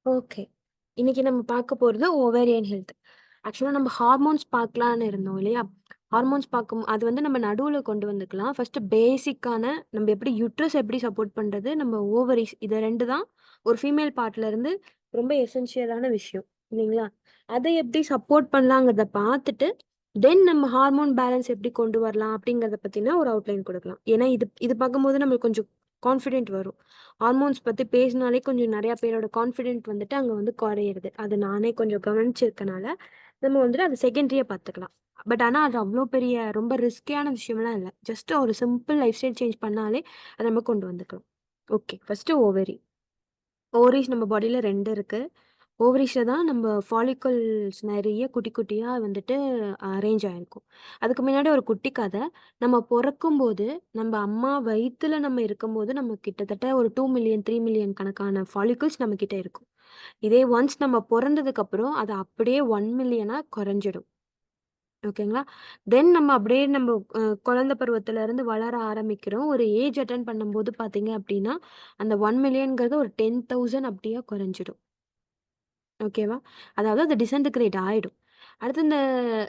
Okay. இன்னைக்கு நம்ம பார்க்க போறது ஓவேரியன் ஹெல்த். ஆக்சுவலா நம்ம ஹார்மோன்ஸ் பார்க்கலான்னு இருந்தோம் இல்லையா? ஹார்மோன்ஸ் பார்க்கும் அது வந்து நம்ம நடுவுல கொண்டு வந்துக்கலாம். ஃபர்ஸ்ட் பேசிக்கான நம்ம எப்படி யுட்ரஸ் எப்படி சப்போர்ட் பண்றது, நம்ம ஓவரீஸ் இத 2 தான் ஒரு ஃபீமேல் பார்ட்ல இருந்து ரொம்ப எசென்ஷியலான விஷயம். இல்லைங்களா? அதை எப்படி சப்போர்ட் பண்ணலாங்கிறத பார்த்துட்டு, தென் நம்ம ஹார்மோன் பேலன்ஸ் எப்படி கொண்டு வரலாம் அப்படிங்கிறத பத்தின ஒரு அவுட்லைன் குடுக்கலாம். ஏன்னா இது இது பார்க்கும்போது நம்மளுக்கு கொஞ்சம் கான்ஃபிடென்ட் வரும். ஹார்மோன்ஸ் பத்தி பேசினாலே கொஞ்சம் நெறைய பேரோட கான்ஃபிடென்ட் வந்துட்டு அங்க வந்து குறையிறது. அது நானே கொஞ்சம் கவனிச்சிருக்கனால, நம்ம வந்துட்டு அத செகண்டரியா பார்த்துக்கலாம். பட் ஆனா அது அவ்ளோ பெரிய ரொம்ப ரிஸ்கியான விஷயம்லாம் இல்ல. ஜஸ்ட் ஒரு சிம்பிள் லைஃப் ஸ்டைல் சேஞ்ச் பண்ணாலே அத நம்ம கொண்டு வந்துக்கலாம். ஓகே. First ovary. ஓவரீஸ் நம்ம பாடியில 2 இருக்கு. ஓவரீஸ்ல தான் நம்ம ஃபாலிகல்ஸ் நெறைய குட்டி குட்டியா வந்துட்டு அரேஞ்ச் ஆயிருக்கும். அதுக்கு முன்னாடி ஒரு குட்டி கதை. நம்ம பொறக்கும்போது, நம்ம அம்மா வயித்துல நம்ம இருக்கும்போது, நம்ம கிட்டத்தட்ட ஒரு 2,000,000, 3,000,000 கணக்கான ஃபாலிகல்ஸ் நம்ம கிட்ட இருக்கும். இதே ஒன்ஸ் நம்ம பொறந்ததுக்கப்புறம், அது அப்படியே 1,000,000ஆ குறைஞ்சிடும். ஓகேங்களா? தென் நம்ம அப்படியே நம்ம குழந்தை பருவத்திலருந்து வளர ஆரம்பிக்கிறோம். ஒரு ஏஜ் அட்டெண்ட் பண்ணும்போது பார்த்தீங்க அப்படின்னா, அந்த 1,000,000ங்கிறது ஒரு 10,000 அப்படியே குறைஞ்சிடும். ஓகேவா? அதாவது அது டிசன்டிகிரேட் ஆயிடும். அடுத்து இந்த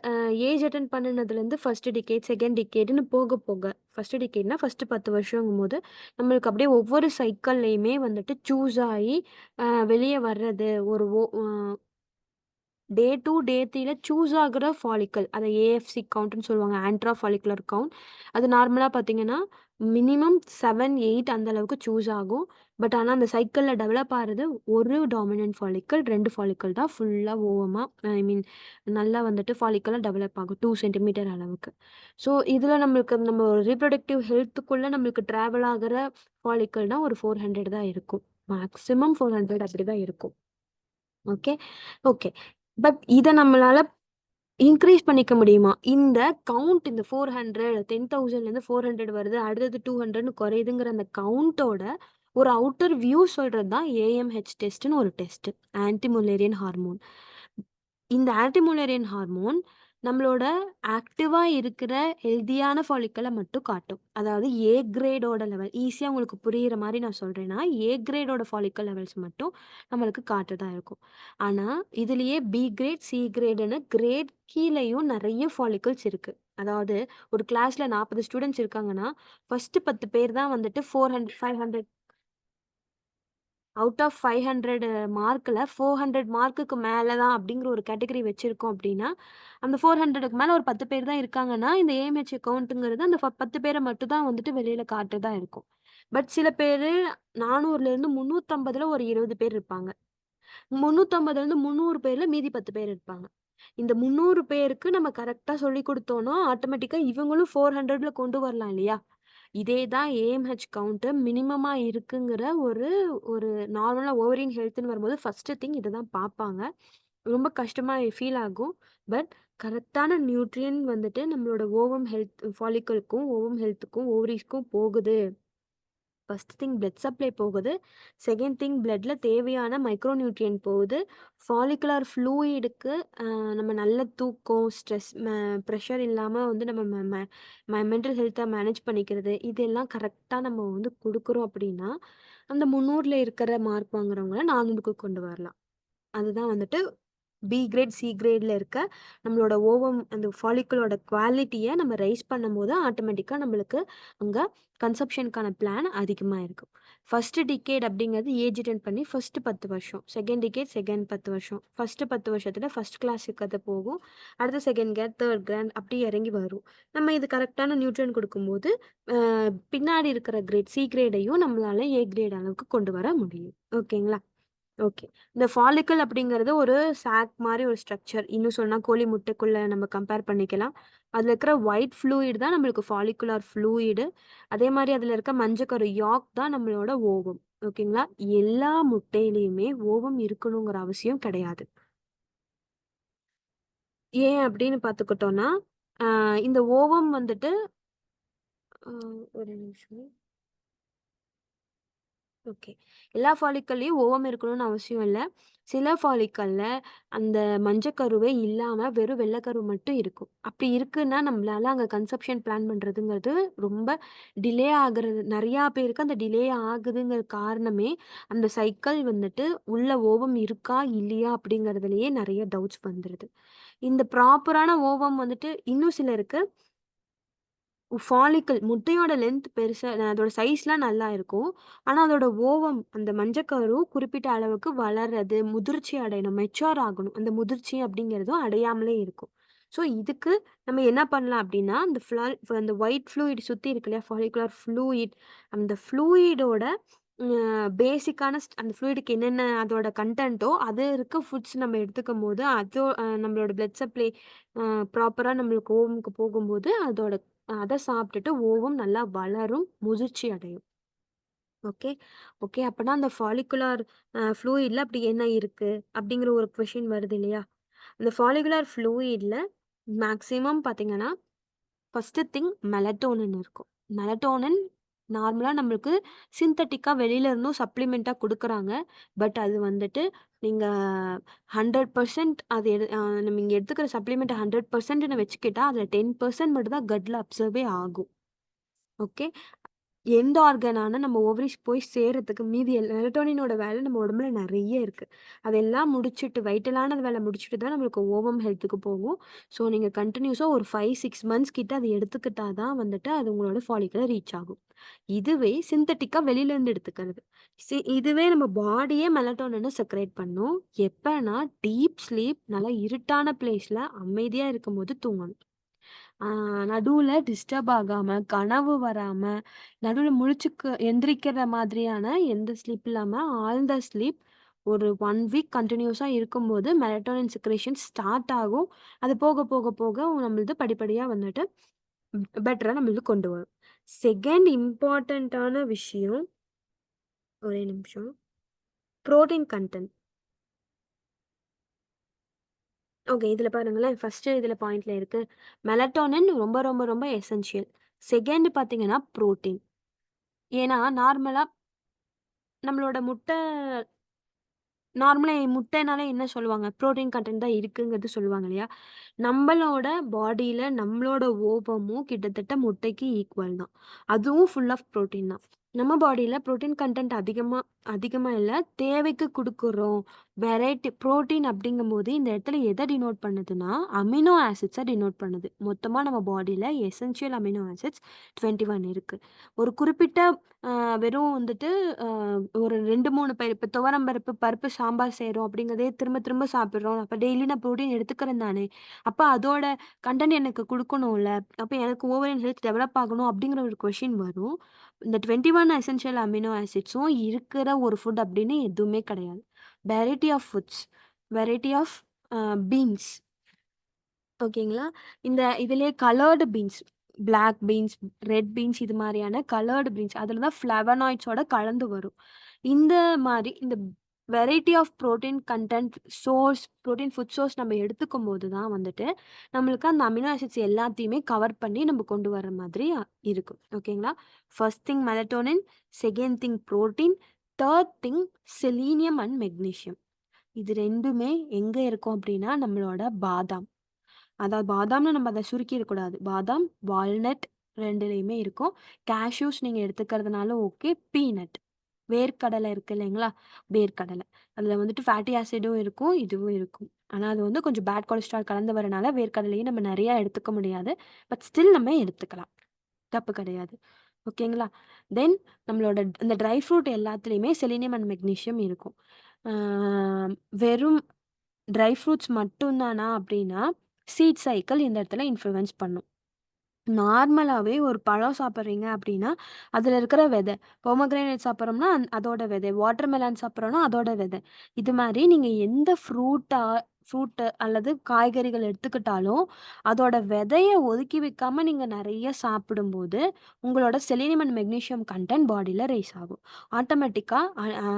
அ ஏஜ் அட்டெண்ட் பண்ணுனதுலேருந்து ஃபர்ஸ்ட் டிகேட், செகண்ட் டிகேட்ன்னு போக போக ஃபர்ஸ்ட் டிகேட்னா ஃபர்ஸ்ட் 10 வருஷங்கும்போது, நம்மளுக்கு அப்படியே ஒவ்வொரு சைக்கிள்லயுமே வந்துட்டு சூஸ் ஆயி வெளிய வர்றது ஒரு டே 2, டே 3ல சூஸ் ஆகுற ஃபாலிக்கல். அத ஏஎஃப்சி கவுண்ட்ன்னு சொல்லுவாங்க. Andra follicular count. அது நார்மலா பார்த்தீங்கன்னா, மினிமம் 7, 8 அந்த அளவுக்கு சூஸ் ஆகும். பட் ஆனா, அந்த சைக்கிள்ல டெவலப் ஆறது ஒரு டாமினன்ட் ஃபாலிக்கல், 2 ஃபாலிக்கல் தான் ஃபுல்லா ஓவமா ஐ மீன் நல்லா வந்துட்டு ஃபாலிக்கலா டெவலப் ஆகும். 2 சென்டிமீட்டர் அளவுக்கு. ஸோ, இதுல நம்மளுக்கு நம்ம ரீப்ரொடக்டிவ் ஹெல்த்துக்குள்ள நம்மளுக்கு டிராவல் ஆகுற ஃபாலிக்கல்னா ஒரு 400 தான் இருக்கும். மேக்ஸிமம் 400 அப்படிதான் இருக்கும். ஓகே. ஓகே. பட் இத நம்மளால இன்கிரீஸ் பண்ணிக்க முடியுமா? இந்த கவுண்ட் இந்த 400 10,000லேருந்து 400 வருது. அடுத்தது 200ன்னு குறையுதுங்கிற அந்த கவுண்டோட ஒரு அவுட்டர் வியூ சொல்றது தான் ஏஎம்ஹெச் டெஸ்ட்ன்னு ஒரு டெஸ்ட். Anti Mullerian hormone. இந்த ஆன்டி முல்லரின் ஹார்மோன் நம்மளோட ஆக்டிவா இருக்கிற ஹெல்தியான ஃபாலிக்கல மட்டும் காட்டும். அதாவது ஏ கிரேடோட லெவல். ஈஸியா உங்களுக்கு புரியிற மாரி நான் சொல்றேன்னா, ஏ கிரேடோட ஃபாலிக்கல் லெவல்ஸ் மட்டும் நம்மளுக்கு காட்டுறதா இருக்கும். ஆனா, இதுலயே பி கிரேட், சி கிரேடுன்னு கிரேட் கீழயும் நெறைய ஃபாலிக்கல்ஸ் இருக்கு. அதாவது ஒரு கிளாஸ்ல 40 ஸ்டூடண்ட்ஸ் இருக்காங்கன்னா, ஃபர்ஸ்ட் 10 பேர் தான் வந்துட்டு 400, 500 அவுட் ஆஃப் 500 மார்க்ல 400 மார்க்குக்கு மேல தான் அப்படிங்கிற ஒரு கேட்டகரி வச்சிருக்கோம் அப்படின்னா, அந்த 400க்கு மேல ஒரு 10 பேர் தான் இருக்காங்கன்னா, இந்த ஏஎம்ஹெச் அக்கவுண்ட்ங்கிறது அந்த 10 பேர மட்டும் தான் வந்துட்டு வெளியில காட்டுறதா இருக்கும். பட் சில பேரு 400லேருந்து 350ல ஒரு 20 பேர் இருப்பாங்க. 350லேருந்து 300 பேர்ல மீதி 10 பேர் இருப்பாங்க. இந்த 300 பேருக்கு நம்ம கரெக்ட்டா சொல்லிக் குடுத்தோம்னா, ஆட்டோமேட்டிக்கா இவங்களும் 400ல கொண்டு வரலாம் இல்லையா? இதே தான் ஏஎம்ஹெச் கவுண்ட் மினிமமா இருக்குங்கிற ஒரு ஒரு நார்மலா ஓவரின் ஹெல்த்ன்னு வரும்போது ஃபர்ஸ்ட் திங் இத தான் பார்ப்பாங்க. ரொம்ப கஷ்டமா ஃபீல் ஆகும். பட் கரெக்ட்டான நியூட்ரியன்ட் வந்துட்டு நம்மளோட ஓவம் ஹெல்த் ஃபாலிக்கல்க்கும், ஓவம் ஹெல்த்துக்கும், ஓவரீஸ்க்கும் போகுது. ஃபர்ஸ்ட் திங் பிளட் சப்ளை போகுது. செகண்ட் திங் பிளட்ல தேவையான மைக்ரோ நியூட்ரியன்ட் போகுது. ஃபாலிகுலர் ஃப்ளூயிடுக்கு நம்ம நல்ல தூக்கம், ஸ்ட்ரெஸ் ப்ரெஷர் இல்லாம வந்து நம்ம ம ம ம மென்டல் ஹெல்த்த மேனேஜ் பண்ணிக்கிறது. இதெல்லாம் கரெக்ட்டா நம்ம வந்து குடுக்குறோம் அப்படின்னா, அந்த 300ல இருக்கிற மார்க் வாங்குறவங்கள 400க்கு கொண்டு வரலாம். அதுதான் வந்துட்டு பி கிரேட், சி கிரேட்ல இருக்க நம்மளோட ஓவம் அந்த ஃபாலிக்கிளோட குவாலிட்டிய நம்ம ரைஸ் பண்ணும்போது, ஆட்டோமேட்டிக்கா நம்மளுக்கு அங்க கன்செப்ஷனுக்கான பிளான் அதிகமா இருக்கும். ஃபர்ஸ்ட் டிகேட் அப்படிங்கிறது ஏஜ் அட்டெண்ட் பண்ணி ஃபர்ஸ்ட் 10 வருஷம். செகண்ட் டிகேட் செகண்ட் 10 வருஷம். ஃபர்ஸ்ட் 10 வருஷத்துல ஃபர்ஸ்ட் கிளாஸுக்கு அது போகும். அடுத்து செகண்ட் கிரேட், தேர்ட் கிரேட் அப்படி இறங்கி வரும். நம்ம இது கரெக்ட்டான நியூட்ரியன் குடுக்கும்போது, அ பின்னாடி இருக்கிற கிரேட் சி கிரேடையும் நம்மளால ஏ கிரேட் அளவுக்கு கொண்டு வர முடியும். ஓகேங்களா? ஓகே. இந்த ஃபாலிக்கிள் அப்படிங்கிறது ஒரு சாக் மாரி ஒரு ஸ்ட்ரக்சர். இன்னும் சொன்னா கோழி முட்டைக்குள்ள நம்ம கம்பேர் பண்ணிக்கலாம். அதுல இருக்கிற ஒயிட் ஃப்ளூயிட் தான் நம்மளுக்கு ஃபாலிகுலர் ஃப்ளூயிடு. அதே மாரி அதுல இருக்க மஞ்சக்கரு யாக் தான் நம்மளோட ஓவம். ஓகேங்களா? எல்லா முட்டையிலயுமே ஓவம் இருக்கணுங்கிற அவசியம் கிடையாது. ஏன் அப்படின்னு பார்த்துக்கிட்டோம்னா, இந்த ஓவம் வந்துட்டு அ ஒரு நிமிஷம். ஓகே. எல்லா ஃபாலிக்கல்லயும் ஓவம் இருக்கணும்னு அவசியம் இல்ல. சில ஃபாலிக்கல்ல அந்த மஞ்சக்கருவே இல்லாம வெறும் வெள்ளக்கரு மட்டும் இருக்கும். அப்படி இருக்குன்னா, நம்மளால அங்க கன்செப்ஷன் பிளான் பண்றதுங்கிறது ரொம்ப டிலே ஆகுறது நெறையா பேருக்கு அந்த டிலே ஆகுதுங்கிற காரணமே, அந்த சைக்கிள் வந்துட்டு உள்ள ஓவம் இருக்கா? இல்லையா? அப்படிங்கிறதுலயே நெறைய டவுட்ஸ் வந்துருது. இந்த ப்ராப்பரான ஓவம் வந்துட்டு இன்னும் சிலருக்கு ஃபாலிக்கிள் முட்டையோட லென்த் பெருசா அதோட சைஸ்லாம் நல்லா இருக்கும். ஆனா, அதோட ஓவம் அந்த மஞ்சக்கரு குறிப்பிட்ட அளவுக்கு வளர்றது, முதிர்ச்சி அடையணும், மெச்சூர் ஆகணும். அந்த முதிர்ச்சி அப்படிங்கிறதும் அடையாமலே இருக்கும். ஸோ, இதுக்கு நம்ம என்ன பண்ணலாம் அப்படின்னா, அந்த ஒயிட் ஃப்ளூயிட் சுத்தி இருக்கு இல்லையா? ஃபாலிகுலர் ஃப்ளூயிட் அந்த ஃப்ளூயிடோட பேசிக்கான அந்த ஃப்ளூயிடுக்கு என்னென்ன அதோட கன்டென்ட்டோ, அது இருக்க ஃபுட்ஸ் நம்ம எடுத்துக்கும்போது, நம்மளோட பிளட் சப்ளை ப்ராப்பரா நம்மளுக்கு ஓவம்க்கு போகும்போது, அத சாப்பிட்டுட்டு ஓவம் நல்லா வளரும், முதிர்ச்சி அடையும். ஓகே. ஓகே. அப்பன்னா அந்த ஃபாலிகுலர் ஃப்ளூயிட்ல அப்படி என்ன இருக்கு? அப்படிங்கிற ஒரு கொஸ்டின் வருது இல்லையா? அந்த ஃபாலிகுலர் ஃப்ளூயிட்ல மேக்ஸிமம் பார்த்தீங்கன்னா, ஃபர்ஸ்ட்டு திங் மெலட்டோனின் இருக்கும். மெலட்டோனின் நார்மலா நம்மளுக்கு சிந்தெட்டிக்கா வெளியில இருந்தும் சப்ளிமெண்ட்டா குடுக்குறாங்க. பட் அது வந்துட்டு நீங்க 100% அது நம்ம இங்க எடுத்துக்கிற சப்ளிமெண்ட் 100%ன்னு வச்சுக்கிட்டா, அதுல 10% மட்டும் தான் கட்ல அப்சர்வே ஆகும். ஓகே. எண்ட் ஆர்கனான நம்ம ஓவரீஸ் போய் சேர்றதுக்கு மீதி மெலட்டோனினோட வேலை நம்ம உடம்புல நெறைய இருக்கு. அதெல்லாம் முடிச்சுட்டு வைட்டலான வேலை முடிச்சுட்டு தான் நம்மளுக்கு ஓவம் ஹெல்த்துக்கு போகும். ஸோ நீங்க கன்டினியூஸா ஒரு 5, 6 மந்த்ஸ் கிட்ட அத எடுத்துக்கிட்டா தான் வந்துட்டு அது உங்களோட ஃபாலிகுல ரீச் ஆகும். இதுவே சிந்தெட்டிக்கா வெளியிலேருந்து எடுத்துக்கிறது. இதுவே நம்ம பாடியே மெலட்டோனின செக்ரேட் பண்ணும். எப்பன்னா டீப் ஸ்லீப் நல்லா இருட்டான பிளேஸ்ல அமைதியா இருக்கும்போது தூங்கணும். ஆ நடுவுல டிஸ்டர்ப் ஆகாம, கனவு வராம, நடுவுல முழிச்சுக்க எந்திரிக்கிற மாதிரியான எந்த ஸ்லீப் இல்லாம, ஆழ்ந்த ஸ்லீப் ஒரு 1 வீக் கன்டினியூஸா இருக்கும்போது, மெலட்டோனின் செக்ரேஷன் ஸ்டார்ட் ஆகும். அது போக, போக, போக நம்மளது படிப்படியா வந்துட்டு பெட்டரா நம்மளது கொண்டு வரும். செகண்ட் இம்பார்ட்டன்ட்டான விஷயம் ஒரே நிமிஷம். Protein content. ஓகே. இதுல பாருங்களேன், ஃபர்ஸ்ட்டு இதுல பாயிண்ட்ல இருக்கு. மெலட்டோனின் ரொம்ப, ரொம்ப, ரொம்ப எசென்ஷியல். செகண்ட் பார்த்தீங்கன்னா, புரோட்டீன். ஏன்னா, நார்மலா நம்மளோட நார்மலா முட்டைனாலே என்ன சொல்லுவாங்க? புரோட்டீன் கன்டென்ட் தான் இருக்குங்கிறது சொல்லுவாங்க இல்லையா? நம்மளோட பாடியில நம்மளோட ஓவமும் கிட்டத்தட்ட முட்டைக்கு ஈக்குவல் தான். அதுவும் ஃபுல் ஆஃப் புரோட்டீன் தான். நம்ம பாடியில புரோட்டீன் கன்டென்ட் அதிகமா அதிகமா இல்ல. தேவைக்கு குடுக்குறோம். புரோட்டீன் அப்படிங்கும்போது இந்த இடத்துல எத டினோட் பண்ணுதுன்னா, அமினோ ஆசிட்ஸ டினோட் பண்ணுது. மொத்தமா நம்ம பாடியில எசென்ஷியல் அமினோ ஆசிட்ஸ் 21 இருக்கு. ஒரு குறிப்பிட்ட வெறும் வந்துட்டு அ ஒரு 2, 3 இப்ப துவரம் பருப்பு, பருப்பு சாம்பார் செய்றோம் அப்படிங்கிறதே திரும்ப திரும்ப சாப்பிடுறோம். அப்ப டெய்லி நான் புரோட்டீன் எடுத்துக்கிறேன் தானே! அப்ப அதோட கன்டென்ட் எனக்கு குடுக்கணும்ல. அப்ப எனக்கு ஓவரால் ஹெல்த் டெவலப் ஆகணும் அப்படிங்கிற ஒரு கொஸ்டின் வரும். இந்த 21 எசென்ஷியல் அமினோ ஆசிட்ஸும் இருக்கிற ஒரு ஃபுட் அப்படின்னு எதுவுமே கிடையாது. Variety of foods, variety of beans ஓகேங்களா? இதிலேயே coloured beans, black beans, red beans இது மாரியான கலர்டு பீன்ஸ் அதில தான் ஃப்ளவனாய்ட்ஸோட கலந்து வரும். இந்த மாரி இந்த variety of protein content protein food source நம்ம எடுத்துக்கும்போது தான் வந்துட்டு, நம்மளுக்கு அந்த அமினோ ஆசிட்ஸ் எல்லாத்தையுமே கவர் பண்ணி நம்ம கொண்டு வர மாதிரி இருக்கும். ஓகேங்களா? First thing melatonin, second thing protein, third thing selenium and magnesium. இது 2மே எங்க இருக்கும் அப்டின்னா, நம்மளோட பாதாம். அதாவது பாதாம்னு நம்ம அத சுருக்கிறக்கூடாது. பாதாம், வால்நட் 2லயுமே இருக்கும். கேஷ்யூஸ் நீங்க எடுத்துக்கிறதுனால ஓகே. பீனட் வேர்க்கடலை இருக்கு இல்லைங்களா? வேர்க்கடலை. அதில வந்துட்டு ஃபேட்டி ஆசிடும் இருக்கும், இதுவும் இருக்கும். ஆனா அது வந்து கொஞ்சம் பேட் கொலஸ்ட்ரால் கலந்து வரனால வேர்க்கடலையும் நம்ம நெறையா எடுத்துக்க முடியாது. பட் ஸ்டில் நம்ம எடுத்துக்கலாம். தப்பு கிடையாது. ஓகேங்களா? தென் நம்மளோட இந்த ட்ரை ஃப்ரூட் எல்லாத்துலயுமே செலினியம் அண்ட் மெக்னீசியம் இருக்கும். ஆ வெறும் ட்ரை ஃப்ரூட்ஸ் மட்டும் தானா அப்டின்னா, சீட் சைக்கிள் இந்த இடத்துல இன்ஃப்ளூயன்ஸ் பண்ணும். நார்மலாவே ஒரு பழம் சாப்பிடுறீங்க அப்டின்னா, அதுல இருக்கிற விதை. பொமோகிரானேட் சாப்பிடுறோம்னா, அதோட விதை. வாட்டர்மெலன் சாப்பிடுறோம்னா, அதோட விதை. இது மாரி நீங்க எந்த ஃப்ரூட் அல்லது காய்கறிகள் எடுத்துக்கிட்டாலும், அதோட விதைய ஒதுக்கி வைக்காம நீங்க நெறைய சாப்பிடும்போது, உங்களோட செலினியம் அண்ட் மெக்னீசியம் கன்டென்ட் பாடில ரைஸ் ஆகும். ஆட்டோமேட்டிக்கா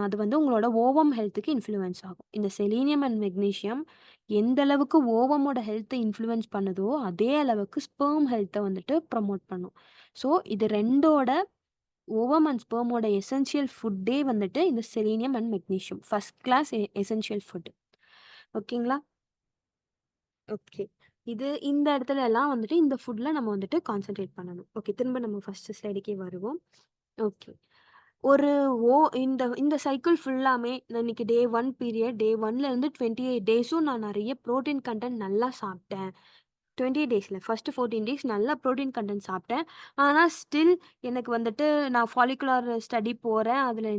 அது வந்து உங்களோட ஓவம் ஹெல்த்துக்கு இன்ஃப்ளூயன்ஸ் ஆகும். இந்த செலீனியம் அண்ட் மெக்னீசியம் எந்த அளவுக்கு ஓவமோட ஹெல்த்த இன்ஃப்ளூயன்ஸ் பண்ணுதோ, அதே அளவுக்கு ஸ்பெர்ம் ஹெல்த்த வந்துட்டு ப்ரமோட் பண்ணும். ஸோ இது 2ஓட ஓவம் அண்ட் ஸ்பெர்மோட எசென்ஷியல் ஃபுட்டே வந்துட்டு இந்த selenium and magnesium. First class essential food. ஓகேங்களா? ஓகே. இந்த இடத்துல எல்லாம் வந்துட்டு இந்த ஃபுட்ல நம்ம வந்துட்டு கான்சன்ட்ரேட் பண்ணணும். ஓகே. திரும்ப நம்ம ஃபர்ஸ்ட் ஸ்லைடுக்கே வருவோம். ஓகே. ஒரு ஓ இந்த இந்த சைக்கிள் ஃபுல்லாமே நான் இன்னைக்கு டே 1 பீரியட் டே 1ல இருந்து 28 டேஸும் நான் நெறைய புரோட்டீன் கன்டென்ட் நல்லா சாப்பிட்டேன். 28 டேஸ்ல ஃபர்ஸ்ட் 14 டேஸ் நல்லா புரோட்டீன் கன்டென்ட் சாப்பிட்டேன். ஆனா ஸ்டில் எனக்கு வந்துட்டு நான் ஃபாலிகுலர் ஸ்டடி போறேன். அதுல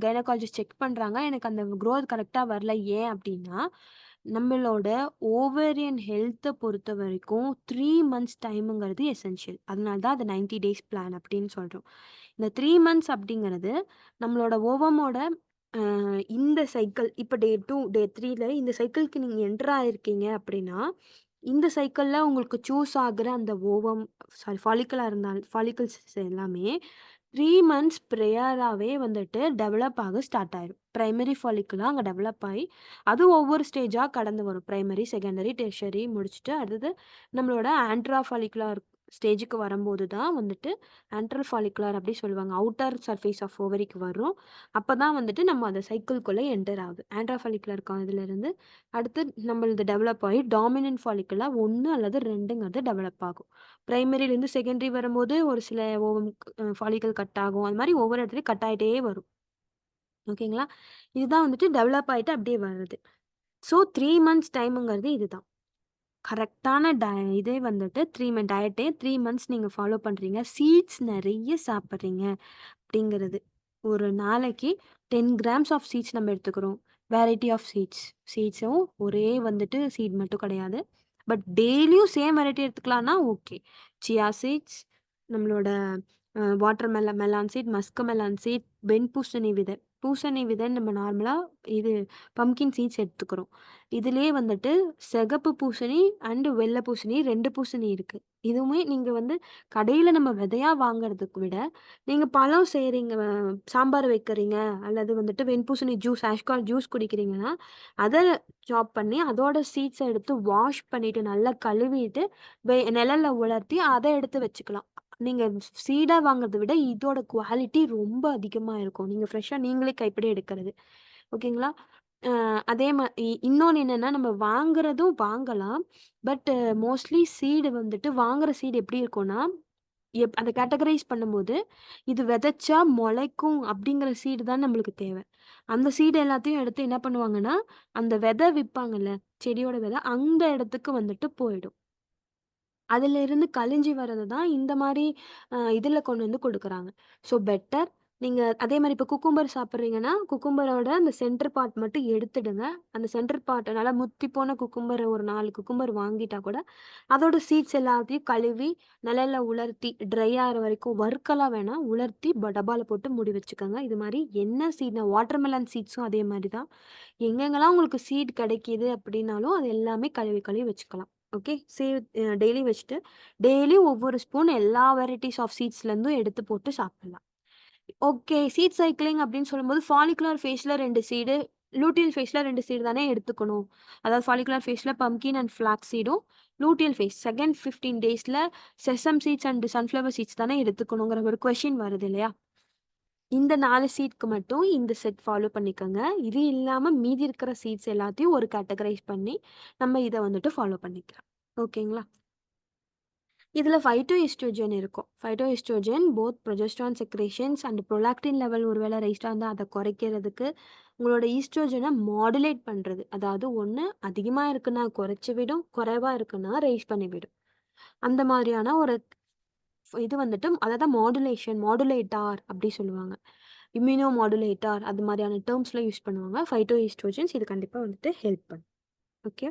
கைனகாலஜிஸ்ட் செக் பண்றாங்க. எனக்கு அந்த குரோத் கரெக்ட்டா வரல. ஏன் அப்டின்னா, நம்மளோட ஓவேரியன் ஹெல்த்த பொறுத்தவரைக்கும் 3 மந்த்ஸ் டைம்ங்கிறது எசென்ஷியல். அதனால தான் அது 90 டேஸ் பிளான் அப்டின்னு சொல்றோம். இந்த 3 மந்த்ஸ் அப்படிங்கிறது நம்மளோட ஓவமோட இந்த சைக்கிள் இப்ப டே 2, டே 3ல இந்த சைக்கிள்க்கு நீங்க என்டர் ஆயிருக்கீங்க அப்படின்னா, இந்த சைக்கிள்ல உங்களுக்கு சூஸ் ஆகுற அந்த ஓவம் ஃபாலிக்கலா இருந்தால் ஃபாலிகல்ஸ் எல்லாமே 3 மந்த்ஸ் ப்ரியராவே வந்துட்டு டெவலப் ஆக ஸ்டார்ட் ஆயிரும். பிரைமரி ஃபாலிகுலா அங்க டெவலப் ஆயி, அது ஒவ்வொரு ஸ்டேஜா கடந்து வரும். பிரைமரி, செகண்டரி, டெர்ஷரி முடிச்சுட்டு அடுத்தது நம்மளோட ஆன்ட்ரா ஃபாலிகுலர் ஸ்டேஜுக்கு வரும்போது தான் வந்துட்டு ஆன்ட்ரல் ஃபாலிகுலர் அப்படி சொல்லுவாங்க. அவுட்டர் சர்ஃபேஸ் ஆஃப் ஓவரிக்கு வரும். அப்பதான் வந்துட்டு நம்ம அந்த சைக்கிள்குள்ள என்டர் ஆகுது. ஆன்ட்ரா ஃபாலிகுலர் இதுலருந்து அடுத்து நம்மளது டெவலப் ஆயி டாமினன்ட் ஃபாலிகுலா 1 அல்லது 2ங்கிறது டெவலப் ஆகும். பிரைமரிலேருந்து செகண்டரி வரும்போது ஒரு சில ஓவம் ஃபாலிகல் கட் ஆகும். அது மாரி ஒவ்வொரு இடத்துலயும் கட் ஆயிட்டே வரும். ஓகேங்களா? இதுதான் வந்துட்டு டெவலப் ஆயிட்டு அப்படியே வருது. ஸோ 3 மந்த்ஸ் டைம்ங்கிறது இதுதான். கரெக்ட்டான இதே வந்துட்டு 3 டயட்டே 3 மந்த்ஸ் நீங்க ஃபாலோ பண்றீங்க. சீட்ஸ் நெறைய சாப்பிடுறீங்க அப்படிங்கிறது. ஒரு நாளைக்கு 10 கிராம்ஸ் ஆஃப் சீட்ஸ் நம்ம எடுத்துக்கிறோம். வேரைட்டி ஆஃப் சீட்ஸ். சீட்ஸும் ஒரே வந்துட்டு சீட் மட்டும் கிடையாது. பட் டெய்லியும் சேம் வெரைட்டி எடுத்துக்கலாம்னா ஓகே. சியா சீட்ஸ், நம்மளோட water melon seed, musk melon seed, வெண்பூசணி விதை. பூசணி விதைன்னு நம்ம நார்மலா இது பம்ப்கின் சீட்ஸ் எடுத்துக்கிறோம். இதிலயே வந்துட்டு சிகப்பு பூசணி அண்ட் வெள்ளை பூசணி 2 பூசணி இருக்கு. இதுவுமே நீங்க வந்து கடையில நம்ம விதையா வாங்குறதுக்கு விட, நீங்க பழம் செய்றீங்க, சாம்பார் வைக்கிறீங்க, அல்லது வந்துட்டு வெண்பூசணி ஜூஸ், ஆஷ்கால் ஜூஸ் குடிக்கிறீங்கன்னா, அத சாப் பண்ணி அதோட சீட்ஸ எடுத்து வாஷ் பண்ணிட்டு, நல்லா கழுவிட்டு, நிழல்ல உலர்த்தி அத எடுத்து வச்சுக்கலாம். நீங்க சீடா வாங்குறத விட இதோட குவாலிட்டி ரொம்ப அதிகமா இருக்கும். நீங்க ஃப்ரெஷ்ஷா நீங்களே கைப்பட எடுக்கிறது. ஓகேங்களா? அ அதே இன்னொன்னு என்னன்னா, நம்ம வாங்குறதும் வாங்கலாம். பட் மோஸ்ட்லி சீடு வந்துட்டு வாங்குற சீடு எப்படி இருக்கும்னா, அத கேட்டகரைஸ் பண்ணும்போது, இது விதைச்சா மொளைக்கும் அப்படிங்கிற சீடு தான் நம்மளுக்கு தேவ. அந்த சீடு எல்லாத்தையும் எடுத்து என்ன பண்ணுவாங்கன்னா, அந்த விதை விப்பாங்கல்ல, செடியோட விதை, அந்த இடத்துக்கு வந்துட்டு போயிடும். அதிலிருந்து கழிஞ்சு வர்றது தான் இந்த மாரி இதில கொண்டு வந்து குடுக்குறாங்க. ஸோ பெட்டர் நீங்க அதே மாரி இப்ப குக்கும்பர் சாப்பிடுறீங்கன்னா, குக்கும்பரோட அந்த சென்டர் பார்ட் மட்டும் எடுத்துடுங்க. அந்த சென்டர் பார்ட் நல்லா முத்தி போன குக்கும்பர் ஒரு 4 குக்கும்பர் வாங்கிட்டா கூட, அதோட சீட்ஸ் எல்லாத்தையும் கழுவி, நிழல்ல உலர்த்தி, ட்ரை ஆகுற வரைக்கும் வறுக்கலாம் வேணாம். உலர்த்தி டப்பால போட்டு மூடி வச்சுக்கோங்க. இது மாரி என்ன சீட்னா வாட்டர்மெலன் சீட்ஸும் அதே மாரி தான். எங்கெங்கலாம் உங்களுக்கு சீட் கிடைக்குது அப்படின்னாலும், அது எல்லாமே கழுவி கழுவி வச்சுக்கலாம். ஓகே. டெய்லி வச்சுட்டு, டெய்லி ஒவ்வொரு ஸ்பூன் எல்லா வெரைட்டீஸ் ஆஃப் சீட்ஸ்லேருந்தும் எடுத்து போட்டு சாப்பிடலாம். ஓகே. சீட் சைக்கிளிங் அப்படின்னு சொல்லும்போது, ஃபாலிகுலர் ஃபேஸ்ல 2 சீடு, லூட்டியல் ஃபேஸ்ல 2 சீடு தானே எடுத்துக்கணும். அதாவது ஃபாலிகுலர் ஃபேஸ்ல பம்ப்கின் அண்ட் ஃபிளாக்ஸ் சீடும், லூட்டியல் ஃபேஸ் செகண்ட் 15 டேஸ்ல sesame seeds and sunflower seeds தானே எடுத்துக்கணுங்கிற ஒரு கொஸ்டின் வருது இல்லையா? இந்த 4 சீட்க்கு மட்டும் இந்த செட் ஃபாலோ பண்ணிக்கங்க. இது இல்லாம மீதி இருக்கிற சீட்ஸ் எல்லாத்தையும் ஒரு கேட்டகரைஸ் பண்ணி, நம்ம இத வந்துட்டு ஃபாலோ பண்ணிக்கலாம். ஓகேங்களா? இதுல ஃபைட்டோஎஸ்ட்ரோஜன் இருக்கும். Phytoestrogen both progesterone secretions and prolactin level ஒருவேள ரைஸ்டா இருந்தா அத குறைக்கிறதுக்கு, உங்களோட ஈஸ்ட்ரோஜன மாடுலேட் பண்றது. அதாவது ஒண்ணு அதிகமா இருக்குன்னா குறைச்சு விடும், குறைவா இருக்குன்னா ரைஸ் பண்ணி விடும். அந்த மாதிரியான ஒரு இது வந்துட்டு அததான் மாடுலேட்டார் அப்படி சொல்லுவாங்க. இம்யூனோ மாடுலேட்டார் அது மாதிரியான டெர்ம்ஸ்லாம் யூஸ் பண்ணுவாங்க. ஃபைட்டோஎஸ்ட்ரோஜன்ஸ் இது கண்டிப்பா வந்துட்டு ஹெல்ப் பண்ணும். ஓகே.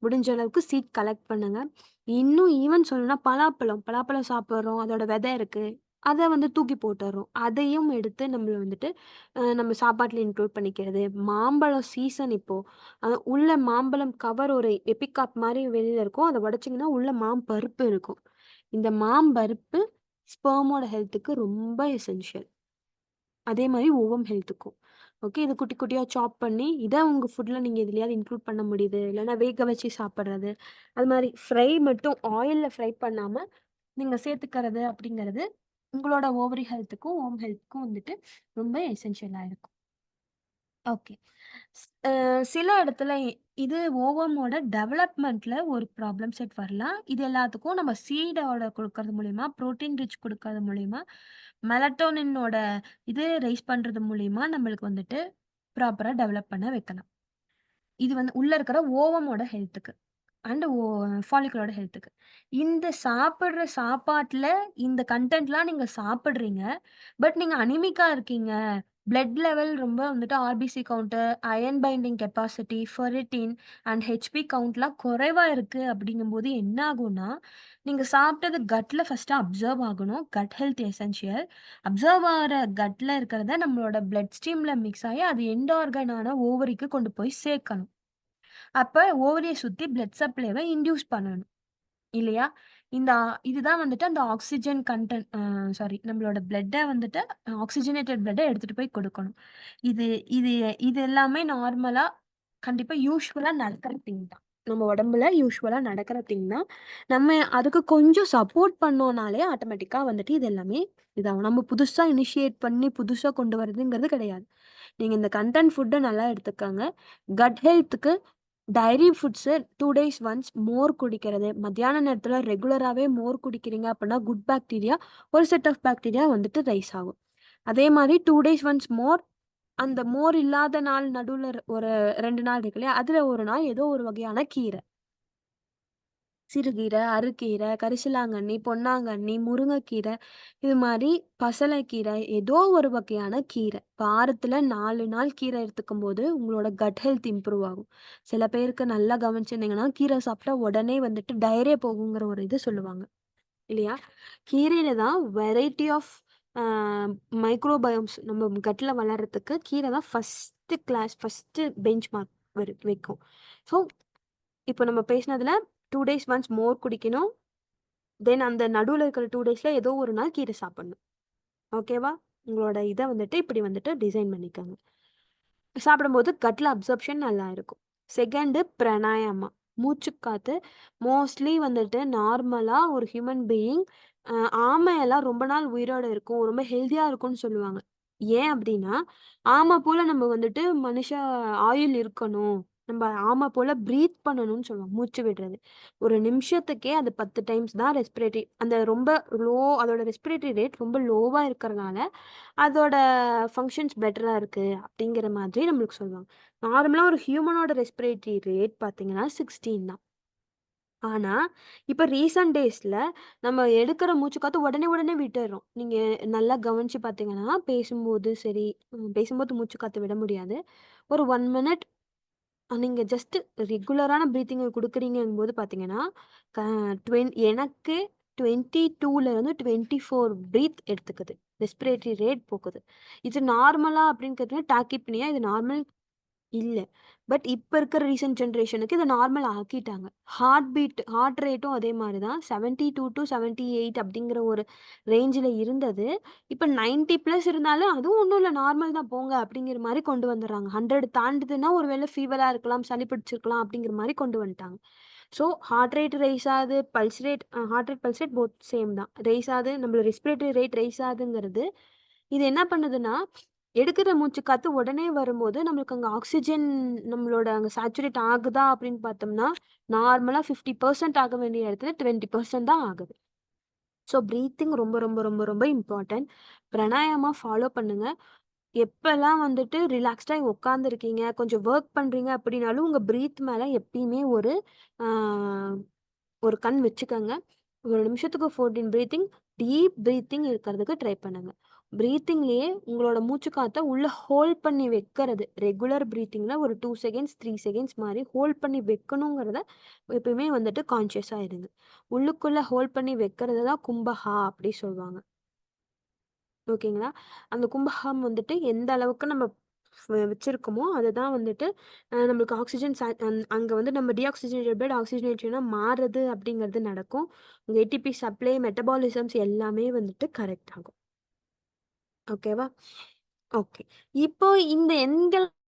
முடிஞ்ச அளவுக்கு சீட் கலெக்ட் பண்ணுங்க. இன்னும் ஈவன் சொல்லணும்னா பலாப்பழம் சாப்பிடுறோம். அதோட விதை இருக்கு. அத வந்து தூக்கி போட்டுர்றோம். அதையும் எடுத்து நம்மள வந்துட்டு நம்ம சாப்பாட்டுல இன்க்ளூட் பண்ணிக்கிறது. மாம்பழம் சீசன் இப்போ. உள்ள மாம்பழம் கவர் ஒரு எபிகாப் மாரி வெளில இருக்கும். அத உடைச்சீங்கன்னா உள்ள மாம்பருப்பு இருக்கும். இந்த மாம்பருப்பு ஸ்பெர்மோட ஹெல்த்துக்கு ரொம்ப எசென்ஷியல். அதே மாரி ஓவம் ஹெல்த்துக்கும். ஓகே. இது குட்டி குட்டியா சாப் பண்ணி, இத உங்க ஃபுட்ல நீங்க எதுலயாவது இன்க்ளூட் பண்ண முடியுது. இல்லன்னா வேக வச்சு சாப்பிடுறது. அது மாரி ஃப்ரை மட்டும் ஆயில்ல ஃப்ரை பண்ணாம, நீங்க சேர்த்துக்கிறது அப்படிங்கிறது உங்களோட ஓவரி ஹெல்த்துக்கும், ஓம் ஹெல்த்துக்கும் வந்துட்டு ரொம்ப எசென்ஷியலா இருக்கும். ஓகே. சில இடத்துல இது ஓவமோட டெவலப்மெண்ட்ல ஒரு ப்ராப்ளம் செட் வரலாம். இது எல்லாத்துக்கும் நம்ம சீடோட குடுக்கறது மூலியமா, புரோட்டீன் ரிச் குடுக்கறது மூலியமா, மெலட்டோனினோட இது ரைஸ் பண்றது மூலியமா நம்மளுக்கு வந்துட்டு ப்ராப்பரா டெவலப் பண்ண வைக்கலாம். இது வந்து உள்ள இருக்கிற ஓவமோட ஹெல்த்துக்கு. அண்ட் ஃபாலிகுலரோட ஹெல்த்துக்கு. இந்த சாப்பிடுற சாப்பாட்டுல இந்த கன்டென்ட்லாம் நீங்க சாப்பிடுறீங்க. பட் நீங்க அனிமிக்கா இருக்கீங்க. பிளட் லெவல் ரொம்ப வந்துட்டு RBC count, iron binding capacity, ferritin and HB கவுண்ட்லாம் குறைவா இருக்கு அப்படிங்கும்போது என்ன ஆகும்னா, நீங்க சாப்பிட்டது கட்ல ஃபர்ஸ்ட்டு அப்சர்வ் ஆகணும். Gut health essential. அப்சர்வ் ஆகுற கட்ல இருக்கிறத நம்மளோட பிளட் ஸ்ட்ரீம்ல மிக்ஸ் ஆயி அது எண்ட் ஆர்கனான ஓவரிக்கு கொண்டு போய் சேர்க்கணும். அப்ப ஓவரிய சுத்தி பிளட் சப்ளைவ இன்டியூஸ் பண்ணணும். இல்லையா? இந்த இதுதான் வந்துட்டு அந்த ஆக்ஸிஜன் கன்டென்ட் சாரி நம்மளோட பிளட்ட வந்துட்டு ஆக்ஸிஜனேட்டட் பிளட்ட எடுத்துட்டு போய் கொடுக்கணும். இது இது இது எல்லாமே நார்மலா கண்டிப்பா யூசுவலா நடக்கிற திங் தான். நம்ம உடம்புல யூசுவலா நடக்கிற திங் தான். நம்ம அதுக்கு கொஞ்சம் சப்போர்ட் பண்ணோம்னாலே ஆட்டோமேட்டிக்கா வந்துட்டு இது எல்லாமே இதாகும். நம்ம புதுசா இனிஷியேட் பண்ணி புதுசா கொண்டு வரதுங்கிறது கிடையாது. நீங்க இந்த கன்டென்ட் ஃபுட்ட நல்லா எடுத்துக்கங்க. கட் ஹெல்த்துக்கு டைரி ஃபுட்ஸு 2 டேஸ் ஒன்ஸ் மோர் குடிக்கிறது. மத்தியான நேரத்தில ரெகுலராவே மோர் குடிக்கிறீங்க அப்படின்னா, குட் பாக்டீரியா ஒரு செட் ஆஃப் பாக்டீரியா வந்துட்டு ரைஸ் ஆகும். அதே மாரி 2 டேஸ் ஒன்ஸ் மோர் அந்த மோர் இல்லாத நாள் நடுவுல ஒரு 2 நாள் இருக்கு இல்லையா? அதுல ஒரு நாள் ஏதோ ஒரு வகையான கீரை. சிறுகீரை, அறுகீரை, கரிசலாங்கண்ணி, பொன்னாங்கண்ணி, முருங்கைக்கீரை இது மாரி பசலைக்கீரை ஏதோ ஒரு வகையான கீரை. வாரத்துல 4 நாள் கீரை எடுத்துக்கும்போது, உங்களோட கட் ஹெல்த் இம்ப்ரூவ் ஆகும். சில பேருக்கு நல்லா கவனிச்சிருந்தீங்கன்னா, கீரை சாப்பிட்டா உடனே வந்துட்டு டயரியா போகுங்கிற ஒரு இது சொல்லுவாங்க. இல்லையா? கீரையில தான் வெரைட்டி ஆஃப் அ மைக்ரோபயோம்ஸ் நம்ம கட்ல வளர்றதுக்கு கீரை தான் first class, first bench mark வைக்கும். ஸோ இப்ப நம்ம பேசினதுல 2 டேஸ் ஒன்ஸ் மோர் குடிக்கணும். தென் அந்த நடுவுல இருக்கிற 2 டேஸ்ல ஏதோ ஒரு நாள் கீரை சாப்பிடணும். ஓகேவா? உங்களோட இத வந்துட்டு இப்படி வந்துட்டு டிசைன் பண்ணிக்கங்க. சாப்பிடும்போது கட்ல அப்சர்ப்ஷன் நல்லா இருக்கும். செகண்டு பிராணாயாமா. மூச்சுக்காத்து மோஸ்ட்லி வந்துட்டு நார்மலா ஒரு ஹியூமன் பீயிங் அ ஆமையெல்லாம் ரொம்ப நாள் உயிரோட இருக்கும். ரொம்ப ஹெல்தியா இருக்கும்னு சொல்லுவாங்க. ஏன் அப்டின்னா, ஆமை போல நம்ம வந்துட்டு மனுஷ ஆயுள் இருக்கணும். நம்ம ஆமை போல பிரீத் பண்ணணும்னு சொல்லுவாங்க. மூச்சு விடுறது. ஒரு நிமிஷத்துக்கே அது 10 டைம்ஸ் தான் ரெஸ்பிரேட்டரி அந்த ரொம்ப லோ அதோட ரெஸ்பிரேட்டரி ரேட் ரொம்ப லோவா இருக்கறனால, அதோட ஃபங்ஷன்ஸ் பெட்டரா இருக்கு அப்படிங்கிற மாதிரி நம்மளுக்கு சொல்லுவாங்க. நார்மலா ஒரு ஹியூமனோட ரெஸ்பிரேட்டரி ரேட் பார்த்தீங்கன்னா 16 தான். ஆனா, இப்ப ரீசென்ட் டேஸ்ல நம்ம எடுக்கிற மூச்சுக்காத்து உடனே உடனே விட்டுர்றோம். நீங்க நல்லா கவனிச்சு பார்த்தீங்கன்னா, பேசும்போது சரி, பேசும்போது மூச்சுக்காத்து விட முடியாது. ஒரு 1 மினிட் நீங்க ஜஸ்ட் ரெகுலரான பிரீத்திங்க குடுக்குறீங்கங்கும்போது பார்த்தீங்கன்னா, க எனக்கு 22லருந்து 24 பிரீத் எடுத்துக்குது. ரெஸ்பிரேட்டரி ரேட் போகுது. இது நார்மலா அப்படின்னு கேட்டீங்கன்னா, டாக்கிப்னியா இது நார்மல் இல்ல. பட் இப்ப இருக்கிற ரீசென்ட் ஜெனரேஷனுக்கு இத நார்மல் ஆக்கிட்டாங்க. ஹார்ட் ரேட்டும் அதே மாரி தான். 72-78 அப்படிங்கிற ஒரு ரேஞ்சுல இருந்தது. இப்ப 90 பிளஸ் இருந்தாலும் அதுவும் ஒண்ணும் இல்ல நார்மல் தான் போங்க அப்படிங்கிற மாரி கொண்டு வந்துர்றாங்க. 100 தாண்டுதுன்னா ஒரு வேளை ஃபீவரா இருக்கலாம், சளி பிடிச்சிருக்கலாம் அப்படிங்கிற மாரி கொண்டு வந்துட்டாங்க. ஸோ ஹார்ட் ரேட் ரைஸ் ஆகுது, pulse rate heart rate, pulse rate both same தான். ரைஸ் ஆகுது, நம்மளோட ரெஸ்பிரேட்டரி ரேட் ரைஸ் ஆகுதுங்கிறது, இது என்ன பண்ணுதுன்னா, எடுக்கிற மூச்சு காத்து உடனே வரும்போது, நம்மளுக்கு அங்க ஆக்ஸிஜன் நம்மளோட அங்க சேச்சுரேட் ஆகுதா அப்படின்னு பார்த்தோம்னா, நார்மலா 50% ஆக வேண்டிய இடத்துல 20% தான் ஆகுது. ஸோ பிரீத்திங் ரொம்ப, ரொம்ப, ரொம்ப, ரொம்ப இம்பார்ட்டன்ட். பிராணாயாமா ஃபாலோ பண்ணுங்க. எப்பலாம் வந்துட்டு ரிலாக்ஸ்டா உட்காந்துருக்கீங்க, கொஞ்சம் வொர்க் பண்றீங்க அப்படின்னாலும், உங்க பிரீத் மேல எப்பயுமே ஆ ஒரு கண் வச்சுக்கங்க. ஒரு நிமிஷத்துக்கு 14 பிரீத்திங், டீப் பிரீத்திங் இருக்கிறதுக்கு ட்ரை பண்ணுங்க. பிரீத்திங்லயே உங்களோட மூச்சு காத்த உள்ள ஹோல்ட் பண்ணி வைக்கிறது. ரெகுலர் பிரீத்திங்ல ஒரு 2 செகண்ட்ஸ், 3 செகண்ட்ஸ் மாரி ஹோல்ட் பண்ணி வைக்கணுங்கிறத எப்பயுமே வந்துட்டு கான்ஷியஸா இருங்க. உள்ளுக்குள்ள ஹோல்ட் பண்ணி வைக்கிறது தான் கும்பஹா அப்படி சொல்வாங்க. ஓகேங்களா? அந்த கும்பகம் வந்துட்டு எந்த அளவுக்கு நம்ம வச்சிருக்கோமோ, அதுதான் வந்துட்டு நம்மளுக்கு ஆக்ஸிஜன் அங்க வந்து நம்ம டீஆக்ஸிஜனேட்டட் பிளட் ஆக்ஸிஜனேட்டனா மாறுது அப்படிங்கிறது நடக்கும். உங்க ஏடிபி சப்ளை, மெட்டபாலிசம்ஸ் எல்லாமே வந்துட்டு கரெக்ட் ஆகும். ஓகேவா? ஓகே. இப்போ இந்த எண்கள்